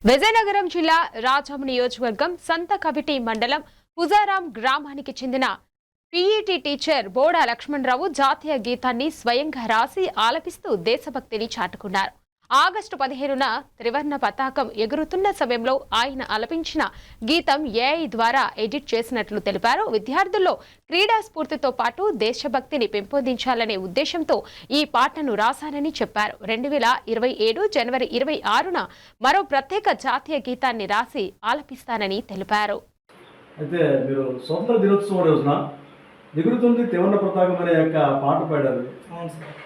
విజయనగరం జిల్లా రాజాం నియోజకవర్గం సంతకవిటి మండలం పుజారాం గ్రామానికి చెందిన పీఈటీ టీచర్ బోడా లక్ష్మణరావు జాతీయ గీతాన్ని స్వయంగా రాసి ఆలపిస్తూ దేశభక్తిని చాటుకున్నారు. ఆగస్టు 15న త్రివర్ణ పతాకం ఎగురుతున్న సమయంలో ఆయన ఆలపించిన గీతం ఏఐ ద్వారా ఎడిట్ చేసినట్లు తెలిపారు. విద్యార్థుల్లో క్రీడా స్ఫూర్తితో పాటు దేశభక్తిని పెంపొందించాలనే ఉద్దేశంతో ఈ పాటను రాశానని చెప్పారు. 2027 జనవరి 26న మరో ప్రత్యేక జాతీయ గీతాన్ని రాసి ఆలపిస్తానని తెలిపారు. అయితే మీరు స్వతంత్ర దినోత్సవం రోజున ఎగురుతుంది త్రివర్ణ పతాకం అనే యొక్క పాట పాడారు. అవును సార్,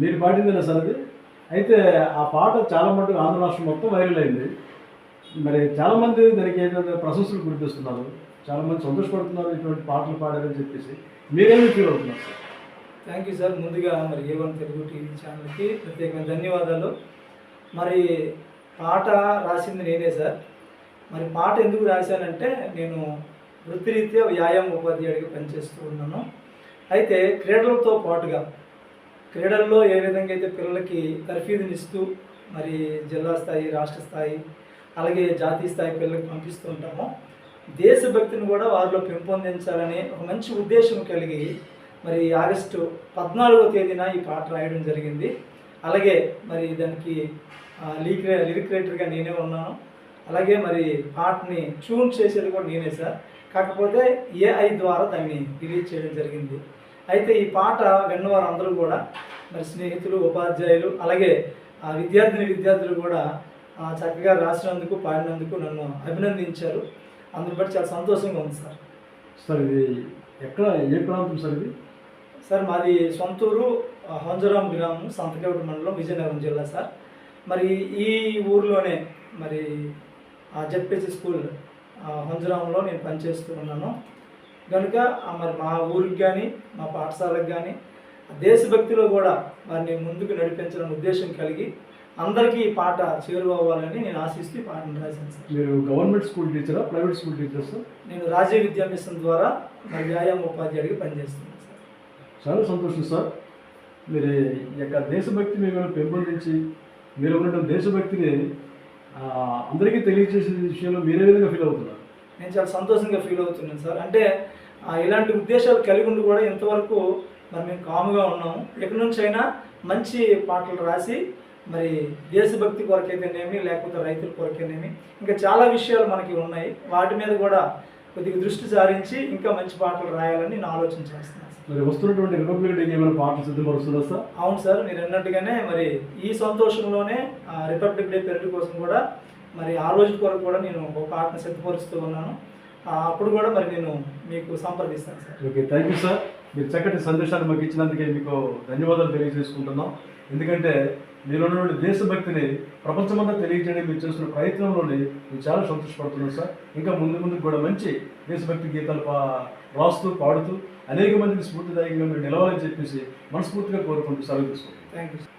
మీరు పాడిందేనా సార్ అది? అయితే ఆ పాట చాలా మటుకు ఆంధ్ర రాష్ట్రం మొత్తం వైరల్ అయింది. మరి చాలామంది దానికి ఏంటంటే ప్రశంసలు కురిపిస్తున్నారు, చాలామంది సంతోషపడుతున్నారు ఇటువంటి పాటలు పాడారని చెప్పేసి. మీరేమి ఫీల్ అవుతున్నారు సార్? Thank you sir. ముందుగా మరి A1 తెలుగు టీవీ ఛానల్కి ప్రత్యేకమైన ధన్యవాదాలు. మరి పాట రాసింది నేనే సార్. మరి పాట ఎందుకు రాశానంటే నేను వృత్తిరీత్యా వ్యాయామ ఉపాధ్యాయుడిగా పనిచేస్తూ ఉన్నాను. అయితే క్రీడలతో పాటుగా క్రీడల్లో ఏ విధంగా అయితే పిల్లలకి తర్ఫీదుని ఇస్తూ మరి జిల్లా స్థాయి, రాష్ట్ర స్థాయి, అలాగే జాతీయ స్థాయి పిల్లలకి పంపిస్తూ ఉంటామో, దేశభక్తిని కూడా వారిలో పెంపొందించాలనే ఒక మంచి ఉద్దేశం కలిగి మరి ఆగస్టు 14వ తేదీన ఈ పాట రాయడం జరిగింది. అలాగే మరి దానికి లిరిక్ రైటర్గా నేనే ఉన్నాను. అలాగే మరి పాటని ట్యూన్ చేసేది కూడా నేనే సార్. కాకపోతే ఏఐ ద్వారా దాన్ని రిలీజ్ చేయడం జరిగింది. అయితే ఈ పాట విన్నవారు అందరూ కూడా మరి స్నేహితులు, ఉపాధ్యాయులు, అలాగే విద్యార్థులు కూడా చక్కగా రాసినందుకు, పాడినందుకు నన్ను అభినందించారు. అందుని బట్టి చాలా సంతోషంగా ఉంది సార్. సార్ ఇది ఎక్కడ, ఏ ప్రాంతం సార్ ఇది? సార్ మాది సొంతూరు హంజరాం గ్రామం, సంతకవిటి మండలం, విజయనగరం జిల్లా సార్. మరి ఈ ఊరిలోనే మరి జెడ్పీసీ స్కూల్ హంజరాంలో నేను పనిచేస్తూ ఉన్నాను. కనుక మరి మా ఊరికి కానీ మా పాఠశాలకు కానీ దేశభక్తిలో కూడా వారిని ముందుకు నడిపించాలనే ఉద్దేశం కలిగి అందరికీ ఈ పాట చేరువవ్వాలని నేను ఆశిస్తూ ఈ పాటను రాశాను సార్. మీరు గవర్నమెంట్ స్కూల్ టీచరా, ప్రైవేట్ స్కూల్ టీచర్ సార్? నేను రాజీవ్ విద్యా మిషన్ ద్వారా మరి వ్యాయామ ఉపాధ్యాయుడిగా పనిచేస్తున్నాను సార్. చాలా సంతోషం సార్. మీరు ఈ యొక్క దేశభక్తిని పెంపొందించి మీరు ఉన్నటువంటి దేశభక్తిని అందరికీ తెలియజేసే విషయంలో మీరే విధంగా ఫీల్ అవుతున్నారు? నేను చాలా సంతోషంగా ఫీల్ అవుతున్నాను సార్. అంటే ఇలాంటి ఉద్దేశాలు కలిగి ఉండి కూడా ఇంతవరకు మరి మేము కాముగా ఉన్నాము. ఎక్కడి నుంచి అయినా మంచి పాటలు రాసి మరి దేశభక్తి కొరకైతేనేమి, లేకపోతే రైతుల కొరకైతేనేమి, ఇంకా చాలా విషయాలు మనకి ఉన్నాయి. వాటి మీద కూడా కొద్దిగా దృష్టి సారించి ఇంకా మంచి పాటలు రాయాలని నేను ఆలోచన చేస్తున్నాను. మరి వస్తున్నటువంటి రిపబ్లిక్ డేకి ఏమైనా పాటలు సిద్ధపరుస్తుందా సార్? అవును సార్, మీరు అన్నట్టుగానే మరి ఈ సంతోషంలోనే రిపబ్లిక్ డే పెరటి కోసం కూడా మరి ఆ రోజు కొరకు కూడా నేను ఒక పాటను సిద్ధపరుస్తూ ఉన్నాను. అప్పుడు కూడా మరి నేను మీకు సంప్రదిస్తాను sir. Okay, thank you sir. మీరు చక్కటి సందేశాన్ని మాకు ఇచ్చినందుకే మీకు ధన్యవాదాలు తెలియజేసుకుంటున్నాం. ఎందుకంటే మీరు ఉన్నటువంటి దేశభక్తిని ప్రపంచమంతా తెలియజేయడానికి మీరు చేస్తున్న ప్రయత్నంలోనే మీరు చాలా సంతోషపడుతున్నాం సార్. ఇంకా ముందు కూడా మంచి దేశభక్తి గీతాలు రాస్తూ, పాడుతూ అనేక మందికి స్ఫూర్తిదాయకంగా మీరు నిలవాలని చెప్పేసి మనస్ఫూర్తిగా కోరుకుంటూ సెలవు తీసుకుంటాం. Thank you sir.